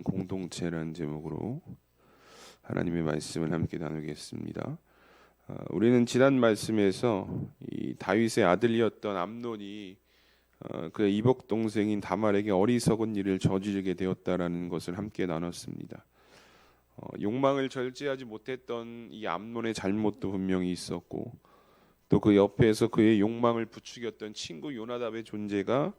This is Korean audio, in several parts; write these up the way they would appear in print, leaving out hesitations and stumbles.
공동체라는 제목으로 하나님의 말씀을 함께 나누겠습니다. 우리는 지난 말씀에서 이 다윗의 아들이었던 암논이 그의 이복 동생인 다말에게 어리석은 일을 저지르게 되었다라는 것을 함께 나눴습니다. 욕망을 절제하지 못했던 이 암논의 잘못도 분명히 있었고, 또 그 옆에서 그의 욕망을 부추겼던 친구 요나답의 존재가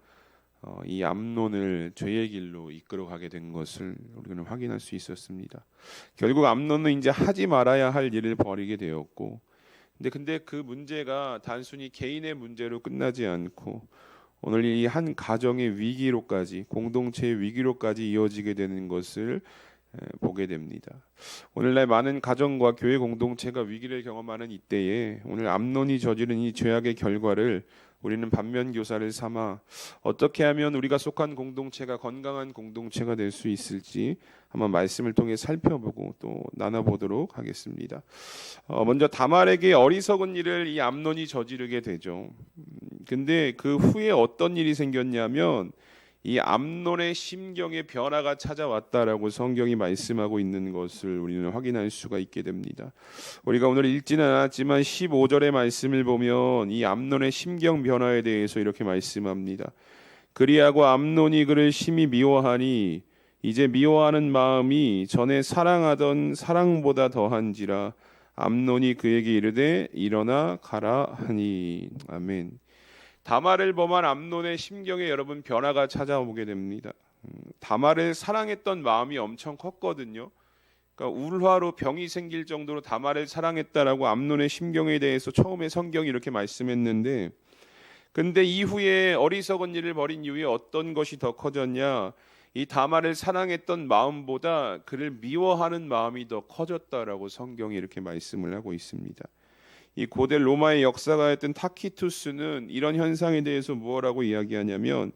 이 암논을 죄의 길로 이끌어가게 된 것을 우리는 확인할 수 있었습니다. 결국 암논은 이제 하지 말아야 할 일을 벌이게 되었고, 근데 그 문제가 단순히 개인의 문제로 끝나지 않고 오늘 이 한 가정의 위기로까지, 공동체의 위기로까지 이어지게 되는 것을 보게 됩니다. 오늘날 많은 가정과 교회 공동체가 위기를 경험하는 이때에 오늘 암논이 저지른 이 죄악의 결과를 우리는 반면 교사를 삼아 어떻게 하면 우리가 속한 공동체가 건강한 공동체가 될 수 있을지 한번 말씀을 통해 살펴보고 또 나눠보도록 하겠습니다. 먼저 다말에게 어리석은 일을 이 암논이 저지르게 되죠. 근데 그 후에 어떤 일이 생겼냐면 이 암논의 심경에 변화가 찾아왔다라고 성경이 말씀하고 있는 것을 우리는 확인할 수가 있게 됩니다. 우리가 오늘 읽지는 않았지만 15절의 말씀을 보면 이 암논의 심경 변화에 대해서 이렇게 말씀합니다. 그리하고 암논이 그를 심히 미워하니 이제 미워하는 마음이 전에 사랑하던 사랑보다 더한지라 암논이 그에게 이르되 일어나 가라 하니. 아멘. 다말을 범한 암논의 심경에 여러분 변화가 찾아오게 됩니다. 다말을 사랑했던 마음이 엄청 컸거든요. 그러니까 울화로 병이 생길 정도로 다말을 사랑했다라고 암논의 심경에 대해서 처음에 성경이 이렇게 말씀했는데, 근데 이후에 어리석은 일을 벌인 이후에 어떤 것이 더 커졌냐? 이 다말을 사랑했던 마음보다 그를 미워하는 마음이 더 커졌다라고 성경이 이렇게 말씀을 하고 있습니다. 이 고대 로마의 역사가였던 타키투스는 이런 현상에 대해서 무엇라고 이야기하냐면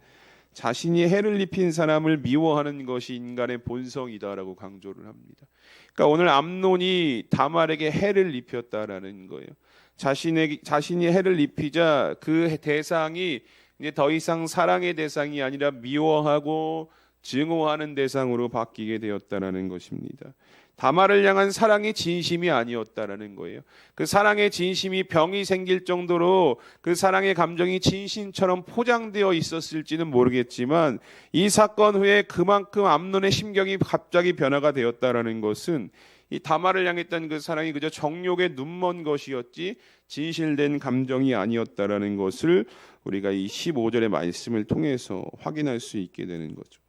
자신이 해를 입힌 사람을 미워하는 것이 인간의 본성이다라고 강조를 합니다. 그러니까 오늘 암논이 다말에게 해를 입혔다라는 거예요. 자신이 해를 입히자 그 대상이 이제 더 이상 사랑의 대상이 아니라 미워하고 증오하는 대상으로 바뀌게 되었다라는 것입니다. 다말을 향한 사랑이 진심이 아니었다라는 거예요. 그 사랑의 진심이 병이 생길 정도로 그 사랑의 감정이 진심처럼 포장되어 있었을지는 모르겠지만 이 사건 후에 그만큼 암논의 심경이 갑자기 변화가 되었다라는 것은 이 다말을 향했던 그 사랑이 그저 정욕에 눈먼 것이었지 진실된 감정이 아니었다라는 것을 우리가 이 15절의 말씀을 통해서 확인할 수 있게 되는 거죠.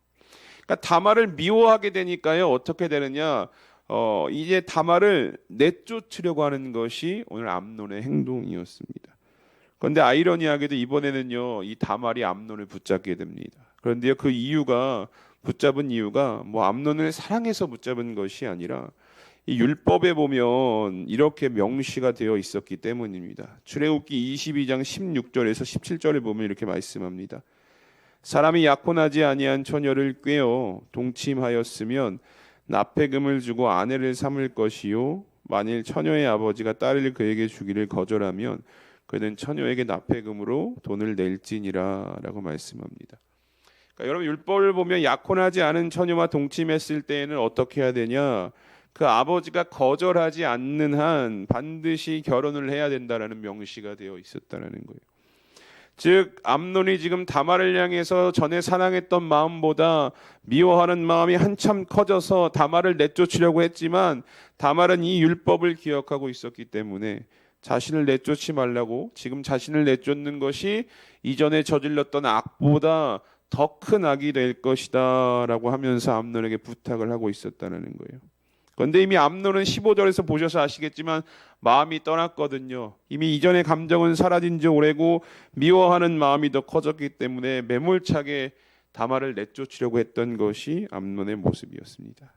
그러니까 다말을 미워하게 되니까요, 어떻게 되느냐? 이제 다말을 내쫓으려고 하는 것이 오늘 암논의 행동이었습니다. 그런데 아이러니하게도 이번에는요, 이 다말이 암논을 붙잡게 됩니다. 그런데요, 그 이유가 붙잡은 이유가 뭐 암논을 사랑해서 붙잡은 것이 아니라 이 율법에 보면 이렇게 명시가 되어 있었기 때문입니다. 출애굽기 22장 16절에서 17절에 보면 이렇게 말씀합니다. 사람이 약혼하지 아니한 처녀를 꾀어 동침하였으면 납폐금을 주고 아내를 삼을 것이요 만일 처녀의 아버지가 딸을 그에게 주기를 거절하면 그는 처녀에게 납폐금으로 돈을 낼지니라 라고 말씀합니다. 그러니까 여러분 율법을 보면 약혼하지 않은 처녀와 동침했을 때에는 어떻게 해야 되냐? 그 아버지가 거절하지 않는 한 반드시 결혼을 해야 된다라는 명시가 되어 있었다는 거예요. 즉 암논이 지금 다말을 향해서 전에 사랑했던 마음보다 미워하는 마음이 한참 커져서 다말을 내쫓으려고 했지만 다말은 이 율법을 기억하고 있었기 때문에 자신을 내쫓지 말라고, 지금 자신을 내쫓는 것이 이전에 저질렀던 악보다 더 큰 악이 될 것이다 라고 하면서 암논에게 부탁을 하고 있었다는 거예요. 그런데 이미 암논은 15절에서 보셔서 아시겠지만 마음이 떠났거든요. 이미 이전의 감정은 사라진 지 오래고 미워하는 마음이 더 커졌기 때문에 매몰차게 다말을 내쫓으려고 했던 것이 암논의 모습이었습니다.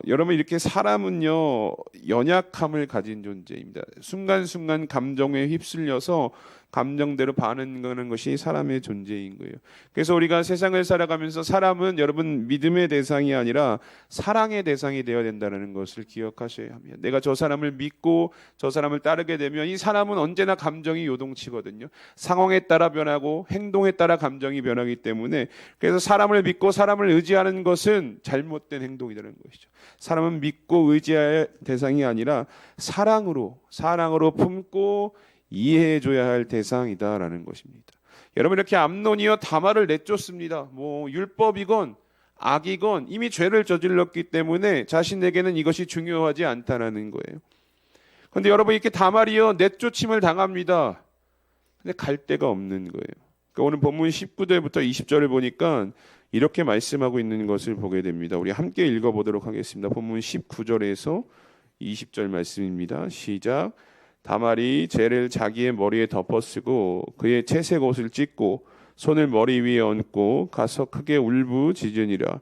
여러분 이렇게 사람은요 연약함을 가진 존재입니다. 순간순간 감정에 휩쓸려서 감정대로 반응하는 것이 사람의 존재인 거예요. 그래서 우리가 세상을 살아가면서 사람은 여러분 믿음의 대상이 아니라 사랑의 대상이 되어야 된다는 것을 기억하셔야 합니다. 내가 저 사람을 믿고 저 사람을 따르게 되면 이 사람은 언제나 감정이 요동치거든요. 상황에 따라 변하고 행동에 따라 감정이 변하기 때문에, 그래서 사람을 믿고 사람을 의지하는 것은 잘못된 행동이라는 것이죠. 사람은 믿고 의지할 대상이 아니라 사랑으로 품고 이해해줘야 할 대상이다라는 것입니다. 여러분, 이렇게 암논이요 다말을 내쫓습니다. 뭐 율법이건 악이건 이미 죄를 저질렀기 때문에 자신에게는 이것이 중요하지 않다라는 거예요. 그런데 여러분, 이렇게 다말이요 내쫓임을 당합니다. 근데 갈 데가 없는 거예요. 그러니까 오늘 본문 19절부터 20절을 보니까 이렇게 말씀하고 있는 것을 보게 됩니다. 우리 함께 읽어보도록 하겠습니다. 본문 19절에서 20절 말씀입니다. 시작. 다말이 재를 자기의 머리에 덮어쓰고 그의 채색 옷을 찢고 손을 머리 위에 얹고 가서 크게 울부짖으니라.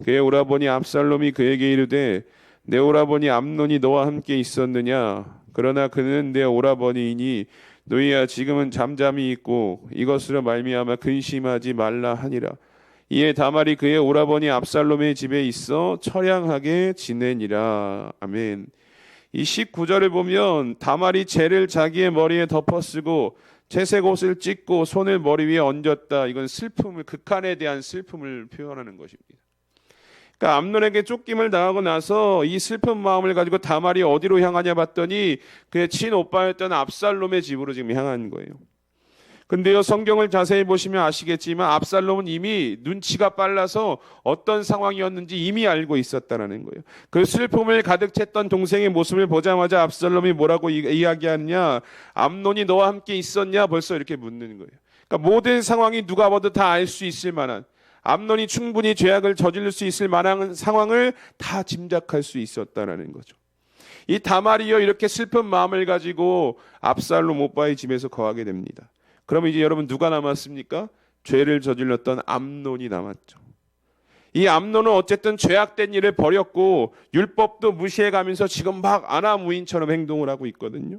그의 오라버니 압살롬이 그에게 이르되 내 오라버니 암논이 너와 함께 있었느냐? 그러나 그는 내 오라버니이니 너희야 지금은 잠잠히 있고 이것으로 말미암아 근심하지 말라 하니라. 이에 다말이 그의 오라버니 압살롬의 집에 있어 처량하게 지내니라. 아멘. 이 19절을 보면 다말이 재를 자기의 머리에 덮어쓰고 채색 옷을 찢고 손을 머리 위에 얹었다. 이건 슬픔을, 극한에 대한 슬픔을 표현하는 것입니다. 그러니까 암논에게 쫓김을 당하고 나서 이 슬픈 마음을 가지고 다말이 어디로 향하냐 봤더니 그의 친오빠였던 압살롬의 집으로 지금 향한 거예요. 근데요, 성경을 자세히 보시면 아시겠지만 압살롬은 이미 눈치가 빨라서 어떤 상황이었는지 이미 알고 있었다는 거예요. 그 슬픔을 가득 챘던 동생의 모습을 보자마자 압살롬이 뭐라고 이야기하느냐? 암논이 너와 함께 있었냐? 벌써 이렇게 묻는 거예요. 그러니까 모든 상황이 누가 봐도 다 알 수 있을 만한, 암논이 충분히 죄악을 저지를 수 있을 만한 상황을 다 짐작할 수 있었다는 거죠. 이 다말이요 이렇게 슬픈 마음을 가지고 압살롬 오빠의 집에서 거하게 됩니다. 그러면 이제 여러분 누가 남았습니까? 죄를 저질렀던 암논이 남았죠. 이 암논은 어쨌든 죄악된 일을 버렸고 율법도 무시해가면서 지금 막 아나무인처럼 행동을 하고 있거든요.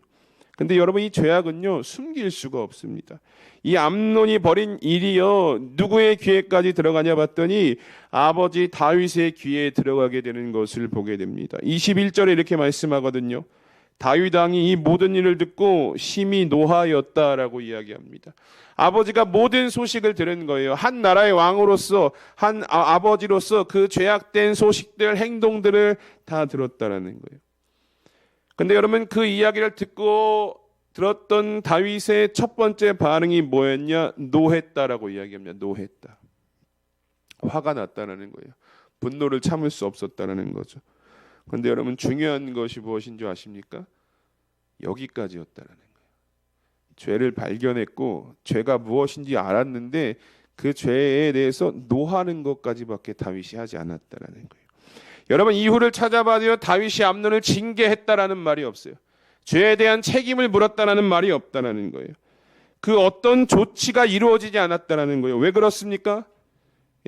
근데 여러분, 이 죄악은요 숨길 수가 없습니다. 이 암논이 벌인 일이요 누구의 귀에까지 들어가냐 봤더니 아버지 다윗의 귀에 들어가게 되는 것을 보게 됩니다. 21절에 이렇게 말씀하거든요. 다윗 왕이 이 모든 일을 듣고 심히 노하였다라고 이야기합니다. 아버지가 모든 소식을 들은 거예요. 한 나라의 왕으로서, 한 아버지로서 그 죄악된 소식들, 행동들을 다 들었다라는 거예요. 근데 여러분, 그 이야기를 듣고 들었던 다윗의 첫 번째 반응이 뭐였냐? 노했다라고 이야기합니다. 노했다. 화가 났다라는 거예요. 분노를 참을 수 없었다라는 거죠. 그런데 여러분, 중요한 것이 무엇인 줄 아십니까? 여기까지였다라는 거예요. 죄를 발견했고 죄가 무엇인지 알았는데 그 죄에 대해서 노하는 것까지밖에 다윗이 하지 않았다라는 거예요. 여러분, 이유를 찾아봐도요 다윗이 암논을 징계했다라는 말이 없어요. 죄에 대한 책임을 물었다라는 말이 없다라는 거예요. 그 어떤 조치가 이루어지지 않았다라는 거예요. 왜 그렇습니까?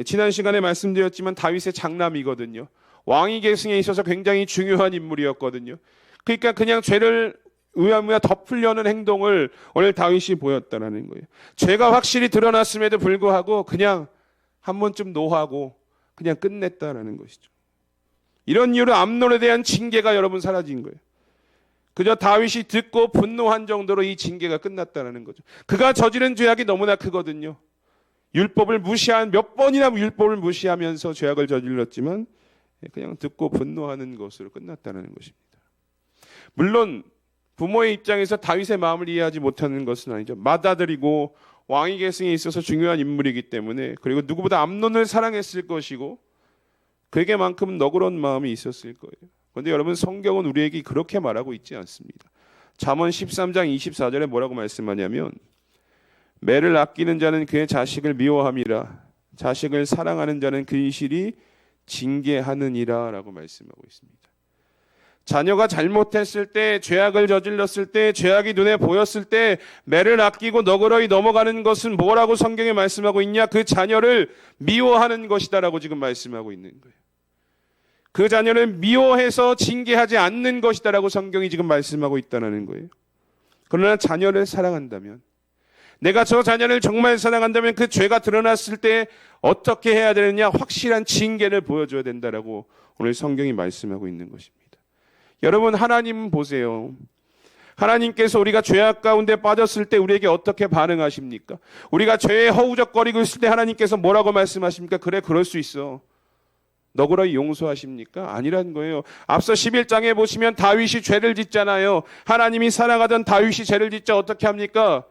지난 시간에 말씀드렸지만 다윗의 장남이거든요. 왕위 계승에 있어서 굉장히 중요한 인물이었거든요. 그러니까 그냥 죄를 의아무야 덮으려는 행동을 오늘 다윗이 보였다는 거예요. 죄가 확실히 드러났음에도 불구하고 그냥 한 번쯤 노하고 그냥 끝냈다라는 것이죠. 이런 이유로 암논에 대한 징계가 여러분 사라진 거예요. 그저 다윗이 듣고 분노한 정도로 이 징계가 끝났다는 거죠. 그가 저지른 죄악이 너무나 크거든요. 율법을 무시한, 몇 번이나 율법을 무시하면서 죄악을 저질렀지만 그냥 듣고 분노하는 것으로 끝났다는 것입니다. 물론 부모의 입장에서 다윗의 마음을 이해하지 못하는 것은 아니죠. 맏아들이고 왕위 계승에 있어서 중요한 인물이기 때문에, 그리고 누구보다 암논을 사랑했을 것이고 그에게만큼 너그러운 마음이 있었을 거예요. 그런데 여러분, 성경은 우리에게 그렇게 말하고 있지 않습니다. 잠언 13장 24절에 뭐라고 말씀하냐면 매를 아끼는 자는 그의 자식을 미워함이라 자식을 사랑하는 자는 근실이 징계하느니라 라고 말씀하고 있습니다. 자녀가 잘못했을 때, 죄악을 저질렀을 때, 죄악이 눈에 보였을 때 매를 아끼고 너그러이 넘어가는 것은 뭐라고 성경에 말씀하고 있냐? 그 자녀를 미워하는 것이다라고 지금 말씀하고 있는 거예요. 그 자녀를 미워해서 징계하지 않는 것이다라고 성경이 지금 말씀하고 있다는 거예요. 그러나 자녀를 사랑한다면, 내가 저 자녀를 정말 사랑한다면 그 죄가 드러났을 때 어떻게 해야 되느냐, 확실한 징계를 보여줘야 된다라고 오늘 성경이 말씀하고 있는 것입니다. 여러분, 하나님 보세요. 하나님께서 우리가 죄악 가운데 빠졌을 때 우리에게 어떻게 반응하십니까? 우리가 죄에 허우적거리고 있을 때 하나님께서 뭐라고 말씀하십니까? 그래, 그럴 수 있어. 너그러이 용서하십니까? 아니란 거예요. 앞서 11장에 보시면 다윗이 죄를 짓잖아요. 하나님이 사랑하던 다윗이 죄를 짓자 어떻게 합니까?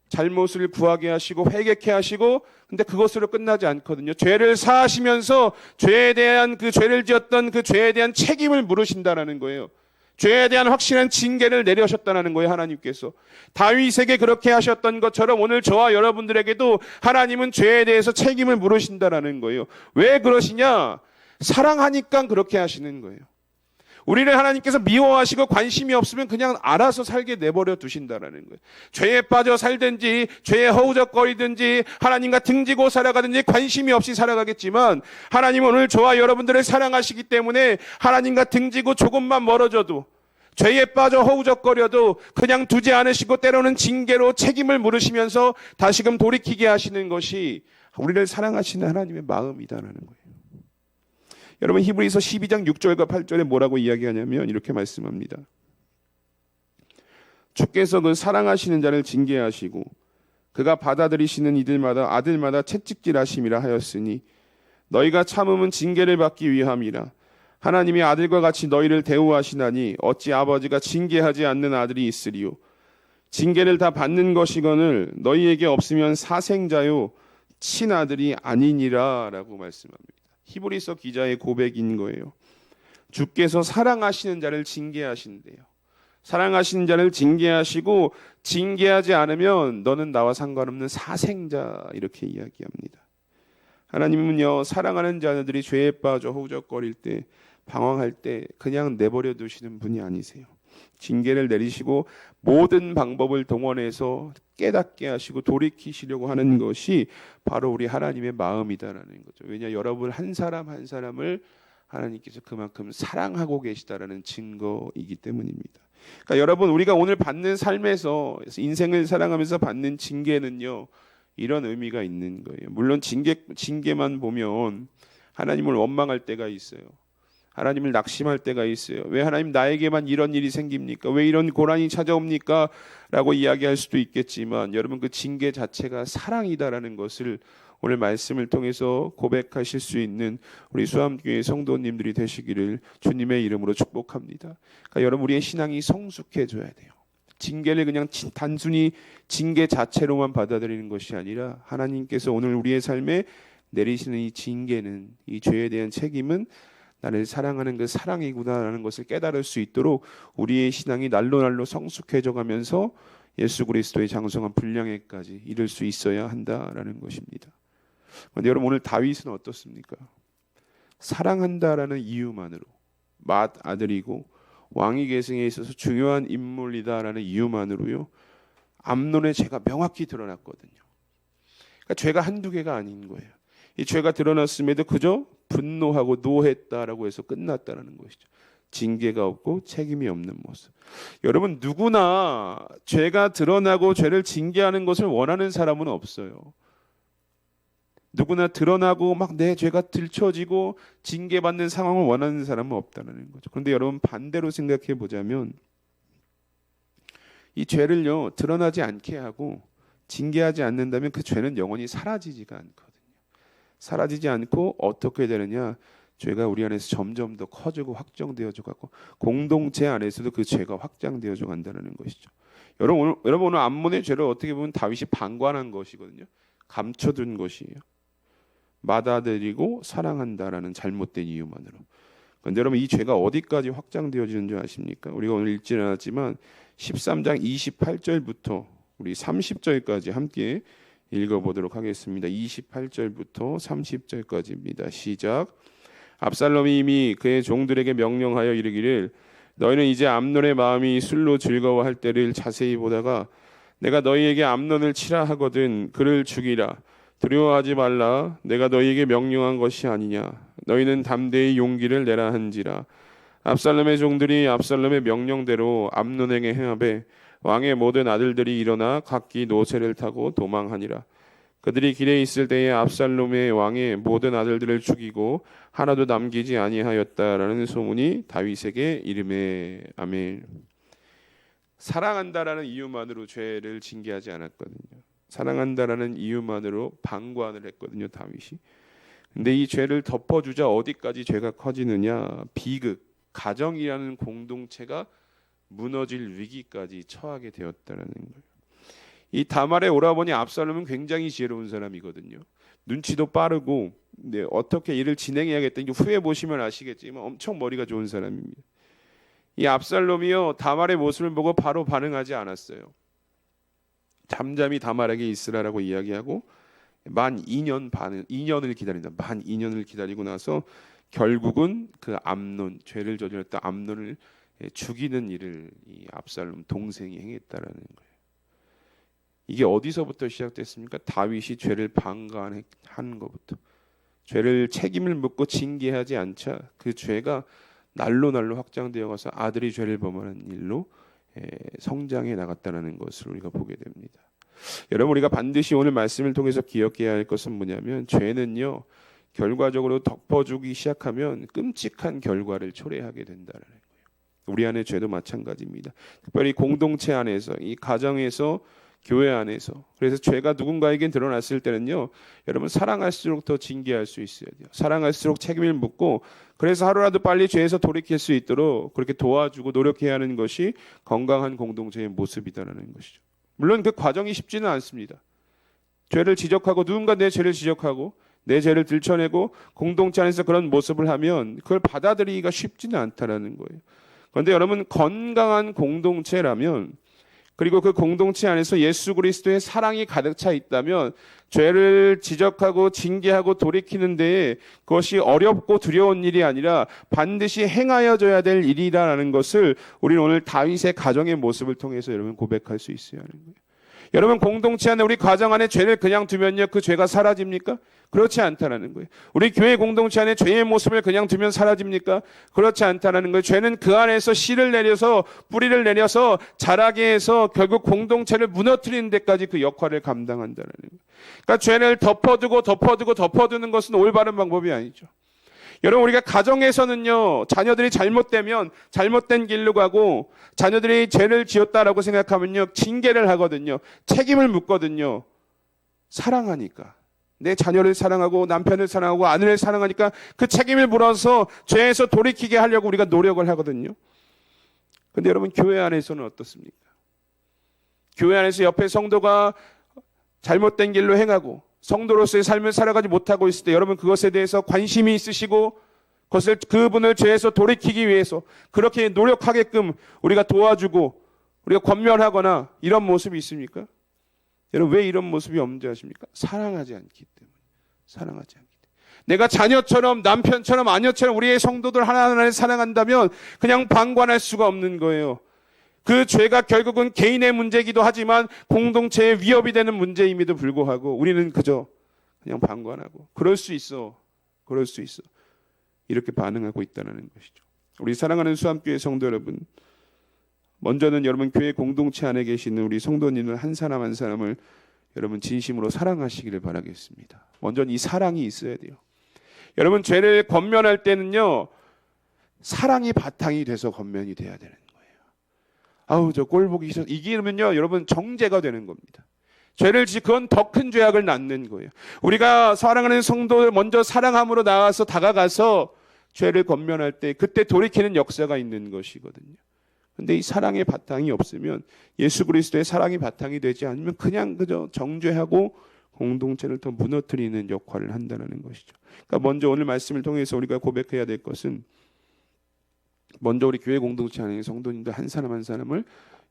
잘못을 구하게 하시고 회개케 하시고, 근데 그것으로 끝나지 않거든요. 죄를 사하시면서 죄에 대한 그 죄를 지었던 그 죄에 대한 책임을 물으신다라는 거예요. 죄에 대한 확실한 징계를 내려셨다는 거예요. 하나님께서 다윗에게 그렇게 하셨던 것처럼 오늘 저와 여러분들에게도 하나님은 죄에 대해서 책임을 물으신다라는 거예요. 왜 그러시냐? 사랑하니까 그렇게 하시는 거예요. 우리를 하나님께서 미워하시고 관심이 없으면 그냥 알아서 살게 내버려 두신다라는 거예요. 죄에 빠져 살든지 죄에 허우적거리든지 하나님과 등지고 살아가든지 관심이 없이 살아가겠지만, 하나님은 오늘 저와 여러분들을 사랑하시기 때문에 하나님과 등지고 조금만 멀어져도, 죄에 빠져 허우적거려도 그냥 두지 않으시고 때로는 징계로 책임을 물으시면서 다시금 돌이키게 하시는 것이 우리를 사랑하시는 하나님의 마음이다라는 거예요. 여러분, 히브리서 12장 6절과 8절에 뭐라고 이야기하냐면 이렇게 말씀합니다. 주께서 그 사랑하시는 자를 징계하시고 그가 받아들이시는 이들마다 아들마다 채찍질하심이라 하였으니 너희가 참음은 징계를 받기 위함이라. 하나님이 아들과 같이 너희를 대우하시나니 어찌 아버지가 징계하지 않는 아들이 있으리요. 징계를 다 받는 것이거늘 너희에게 없으면 사생자요 친아들이 아니니라 라고 말씀합니다. 히브리서 기자의 고백인 거예요. 주께서 사랑하시는 자를 징계하신대요. 사랑하시는 자를 징계하시고 징계하지 않으면 너는 나와 상관없는 사생자, 이렇게 이야기합니다. 하나님은요, 사랑하는 자녀들이 죄에 빠져 허우적거릴 때, 방황할 때 그냥 내버려 두시는 분이 아니세요. 징계를 내리시고 모든 방법을 동원해서 깨닫게 하시고 돌이키시려고 하는 것이 바로 우리 하나님의 마음이다라는 거죠. 왜냐, 여러분 한 사람 한 사람을 하나님께서 그만큼 사랑하고 계시다라는 증거이기 때문입니다. 그러니까 여러분, 우리가 오늘 받는 삶에서 인생을 살아가면서 받는 징계는요, 이런 의미가 있는 거예요. 물론 징계만 보면 하나님을 원망할 때가 있어요. 하나님을 낙심할 때가 있어요. 왜 하나님 나에게만 이런 일이 생깁니까? 왜 이런 고난이 찾아옵니까? 라고 이야기할 수도 있겠지만, 여러분, 그 징계 자체가 사랑이다라는 것을 오늘 말씀을 통해서 고백하실 수 있는 우리 수암교회 성도님들이 되시기를 주님의 이름으로 축복합니다. 그러니까 여러분, 우리의 신앙이 성숙해져야 돼요. 징계를 그냥 단순히 징계 자체로만 받아들이는 것이 아니라 하나님께서 오늘 우리의 삶에 내리시는 이 징계는, 이 죄에 대한 책임은 나를 사랑하는 그 사랑이구나라는 것을 깨달을 수 있도록 우리의 신앙이 날로 성숙해져 가면서 예수 그리스도의 장성한 분량에까지 이를 수 있어야 한다라는 것입니다. 그런데 여러분, 오늘 다윗은 어떻습니까? 사랑한다라는 이유만으로, 맏아들이고 왕위 계승에 있어서 중요한 인물이다라는 이유만으로요, 암논의 죄가 명확히 드러났거든요. 그러니까 죄가 한두 개가 아닌 거예요. 이 죄가 드러났음에도 그저 분노하고 노했다라고 해서 끝났다라는 것이죠. 징계가 없고 책임이 없는 모습. 여러분, 누구나 죄가 드러나고 죄를 징계하는 것을 원하는 사람은 없어요. 누구나 드러나고 막 내 죄가 들춰지고 징계받는 상황을 원하는 사람은 없다는 거죠. 그런데 여러분, 반대로 생각해 보자면 이 죄를요, 드러나지 않게 하고 징계하지 않는다면 그 죄는 영원히 사라지지가 않거든요. 사라지지 않고 어떻게 되느냐? 죄가 우리 안에서 점점 더 커지고 확정되어져 가고 공동체 안에서도 그 죄가 확장되어져 간다는 것이죠. 여러분 오늘 암몬의 죄를 어떻게 보면 다윗이 방관한 것이거든요. 감춰둔 것이에요. 맏아들이고 사랑한다라는 잘못된 이유만으로. 그런데 여러분, 이 죄가 어디까지 확장되어지는 줄 아십니까? 우리가 오늘 읽지는 않았지만 13장 28절부터 우리 30절까지 함께 읽어보도록 하겠습니다. 28절부터 30절까지입니다. 시작. 압살롬이 이미 그의 종들에게 명령하여 이르기를 너희는 이제 암논의 마음이 술로 즐거워할 때를 자세히 보다가 내가 너희에게 암논을 치라 하거든 그를 죽이라. 두려워하지 말라. 내가 너희에게 명령한 것이 아니냐. 너희는 담대히 용기를 내라 한지라. 압살롬의 종들이 압살롬의 명령대로 암논에게 행하되 왕의 모든 아들들이 일어나 각기 노새를 타고 도망하니라. 그들이 길에 있을 때에 압살롬의 왕의 모든 아들들을 죽이고 하나도 남기지 아니하였다라는 소문이 다윗에게 이르매. 아멘. 사랑한다라는 이유만으로 죄를 징계하지 않았거든요. 사랑한다라는 이유만으로 방관을 했거든요, 다윗이. 근데 이 죄를 덮어주자 어디까지 죄가 커지느냐? 비극, 가정이라는 공동체가 무너질 위기까지 처하게 되었다는 거예요. 이 다말의 오라버니 압살롬은 굉장히 지혜로운 사람이거든요. 눈치도 빠르고 어떻게 일을 진행해야겠다. 후에 보시면 아시겠지만 엄청 머리가 좋은 사람입니다. 이 압살롬이요, 다말의 모습을 보고 바로 반응하지 않았어요. 잠잠히 다말에게 있으라라고 이야기하고 만 2년을 기다린다. 만 2년을 기다리고 나서 결국은 그 암논, 죄를 저질렀던 암논을 죽이는 일을 이 압살롬 동생이 행했다라는 거예요. 이게 어디서부터 시작됐습니까? 다윗이 죄를 방관한 것부터. 죄를 책임을 묻고 징계하지 않자 그 죄가 날로 확장되어 가서 아들이 죄를 범하는 일로 성장해 나갔다는 것을 우리가 보게 됩니다. 여러분, 우리가 반드시 오늘 말씀을 통해서 기억해야 할 것은 뭐냐면, 죄는요 결과적으로 덮어주기 시작하면 끔찍한 결과를 초래하게 된다는 거예요. 우리 안의 죄도 마찬가지입니다. 특별히 공동체 안에서, 이 가정에서, 교회 안에서. 그래서 죄가 누군가에게 드러났을 때는요, 여러분, 사랑할수록 더 징계할 수 있어야 돼요. 사랑할수록 책임을 묻고, 그래서 하루라도 빨리 죄에서 돌이킬 수 있도록 그렇게 도와주고 노력해야 하는 것이 건강한 공동체의 모습이다라는 것이죠. 물론 그 과정이 쉽지는 않습니다. 죄를 지적하고, 누군가 내 죄를 지적하고 내 죄를 들춰내고 공동체 안에서 그런 모습을 하면 그걸 받아들이기가 쉽지는 않다라는 거예요. 그런데 여러분, 건강한 공동체라면, 그리고 그 공동체 안에서 예수 그리스도의 사랑이 가득 차 있다면 죄를 지적하고 징계하고 돌이키는 데에 그것이 어렵고 두려운 일이 아니라 반드시 행하여져야 될 일이라는 것을 우리는 오늘 다윗의 가정의 모습을 통해서 여러분 고백할 수 있어야 하는 거예요. 여러분, 공동체 안에, 우리 가정 안에 죄를 그냥 두면요, 그 죄가 사라집니까? 그렇지 않다는 거예요. 우리 교회 공동체 안에 죄의 모습을 그냥 두면 사라집니까? 그렇지 않다는 거예요. 죄는 그 안에서 씨를 내려서, 뿌리를 내려서 자라게 해서 결국 공동체를 무너뜨리는 데까지 그 역할을 감당한다는 거예요. 그러니까 죄를 덮어두는 것은 올바른 방법이 아니죠. 여러분, 우리가 가정에서는요, 자녀들이 잘못되면 잘못된 길로 가고, 자녀들이 죄를 지었다라고 생각하면요, 징계를 하거든요. 책임을 묻거든요. 사랑하니까. 내 자녀를 사랑하고 남편을 사랑하고 아내를 사랑하니까 그 책임을 물어서 죄에서 돌이키게 하려고 우리가 노력을 하거든요. 그런데 여러분, 교회 안에서는 어떻습니까? 교회 안에서 옆에 성도가 잘못된 길로 행하고 성도로서의 삶을 살아가지 못하고 있을 때 여러분, 그것에 대해서 관심이 있으시고 그분을 죄에서 돌이키기 위해서 그렇게 노력하게끔 우리가 도와주고 우리가 권면하거나 이런 모습이 있습니까? 여러분, 왜 이런 모습이 없는지 아십니까? 사랑하지 않기 때문에. 사랑하지 않기 때문에. 내가 자녀처럼, 남편처럼, 아내처럼 우리의 성도들 하나하나를 사랑한다면 그냥 방관할 수가 없는 거예요. 그 죄가 결국은 개인의 문제이기도 하지만 공동체의 위협이 되는 문제임에도 불구하고 우리는 그저 그냥 방관하고 그럴 수 있어 이렇게 반응하고 있다는 것이죠. 우리 사랑하는 수암교회 성도 여러분, 먼저는 여러분 교회 공동체 안에 계시는 우리 성도님들 한 사람 한 사람을 여러분 진심으로 사랑하시기를 바라겠습니다. 먼저 이 사랑이 있어야 돼요. 여러분, 죄를 권면할 때는요, 사랑이 바탕이 돼서 권면이 돼야 되는 거예요. 아우, 저 꼴 보기 싫어. 이기면요, 여러분, 정죄가 되는 겁니다. 죄를 그건 더 큰 죄악을 낳는 거예요. 우리가 사랑하는 성도를 먼저 사랑함으로 나와서 다가가서 죄를 권면할 때 그때 돌이키는 역사가 있는 것이거든요. 근데 이 사랑의 바탕이 없으면, 예수 그리스도의 사랑이 바탕이 되지 않으면 그냥 그저 정죄하고 공동체를 더 무너뜨리는 역할을 한다는 것이죠. 그러니까 먼저 오늘 말씀을 통해서 우리가 고백해야 될 것은, 먼저 우리 교회 공동체 안에 성도님들 한 사람 한 사람을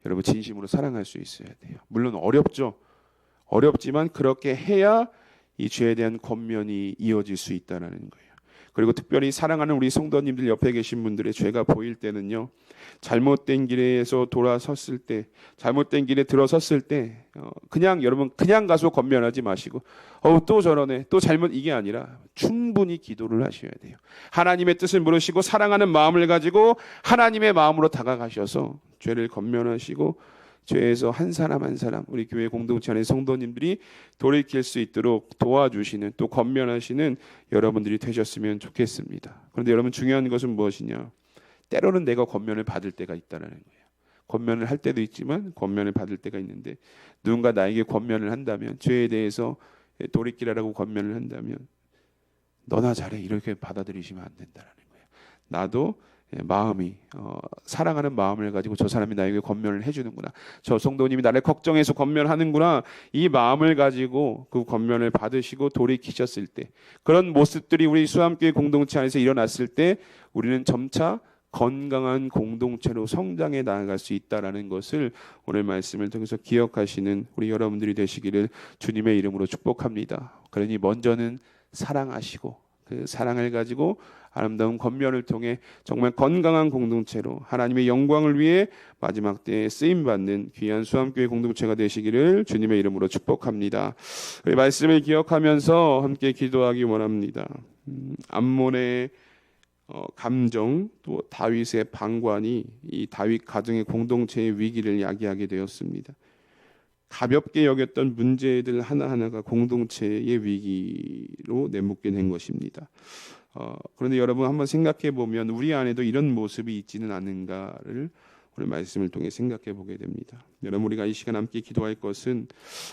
여러분 진심으로 사랑할 수 있어야 돼요. 물론 어렵죠. 어렵지만 그렇게 해야 이 죄에 대한 권면이 이어질 수 있다는 거예요. 그리고 특별히 사랑하는 우리 성도님들 옆에 계신 분들의 죄가 보일 때는요, 잘못된 길에서 돌아섰을 때, 잘못된 길에 들어섰을 때 그냥 여러분 그냥 가서 권면하지 마시고 또 저러네, 또 잘못, 이게 아니라 충분히 기도를 하셔야 돼요. 하나님의 뜻을 물으시고 사랑하는 마음을 가지고 하나님의 마음으로 다가가셔서 죄를 권면하시고 죄에서 한 사람 한 사람 우리 교회 공동체 안의 성도님들이 돌이킬 수 있도록 도와주시는 또 권면하시는 여러분들이 되셨으면 좋겠습니다. 그런데 여러분 중요한 것은 무엇이냐? 때로는 내가 권면을 받을 때가 있다라는 거예요. 권면을 할 때도 있지만 권면을 받을 때가 있는데 누군가 나에게 권면을 한다면 죄에 대해서 돌이키라고 권면을 한다면 너나 잘해 이렇게 받아들이시면 안 된다라는 거예요. 나도 마음이 사랑하는 마음을 가지고 저 사람이 나에게 권면을 해주는구나. 저 성도님이 나를 걱정해서 권면하는구나. 이 마음을 가지고 그 권면을 받으시고 돌이키셨을 때 그런 모습들이 우리 수암교회 공동체 안에서 일어났을 때 우리는 점차 건강한 공동체로 성장해 나아갈 수 있다라는 것을 오늘 말씀을 통해서 기억하시는 우리 여러분들이 되시기를 주님의 이름으로 축복합니다. 그러니 먼저는 사랑하시고 그 사랑을 가지고 아름다운 권면을 통해 정말 건강한 공동체로 하나님의 영광을 위해 마지막 때에 쓰임받는 귀한 수암교회 공동체가 되시기를 주님의 이름으로 축복합니다. 우리 말씀을 기억하면서 함께 기도하기 원합니다. 암몬의 감정 또 다윗의 방관이 이 다윗 가정의 공동체의 위기를 야기하게 되었습니다. 가볍게 여겼던 문제들 하나하나가 공동체의 위기로 내몰게 된 것입니다. 그런데 여러분 한번 생각해 보면 우리 안에도 이런 모습이 있지는 않은가를 오늘 말씀을 통해 생각해 보게 됩니다. 여러분 우리가 이 시간 함께 기도할 것은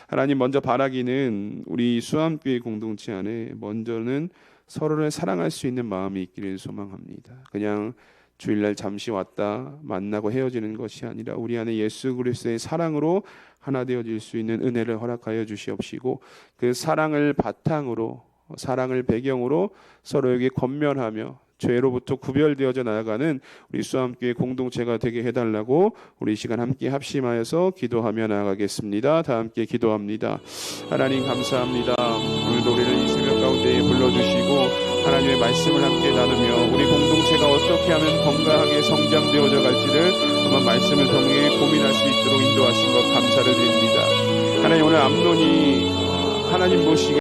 하나님 먼저 바라기는 우리 수암교회 공동체 안에 먼저는 서로를 사랑할 수 있는 마음이 있기를 소망합니다. 그냥 주일날 잠시 왔다 만나고 헤어지는 것이 아니라 우리 안에 예수 그리스도의 사랑으로 하나 되어질 수 있는 은혜를 허락하여 주시옵시고 그 사랑을 바탕으로 사랑을 배경으로 서로에게 권면하며 죄로부터 구별되어져 나아가는 우리 수암교회 공동체가 되게 해달라고 우리 시간 함께 합심하여서 기도하며 나아가겠습니다. 다 함께 기도합니다. 하나님 감사합니다. 오늘도 우리를 이 새벽 가운데에 불러주시고 하나님의 말씀을 함께 나누며 우리 공동체가 어떻게 하면 건강하게 성장되어져 갈지를 한번 말씀을 통해 고민할 수 있도록 인도하신 것 감사를 드립니다. 하나님 오늘 암논이 하나님 보시기에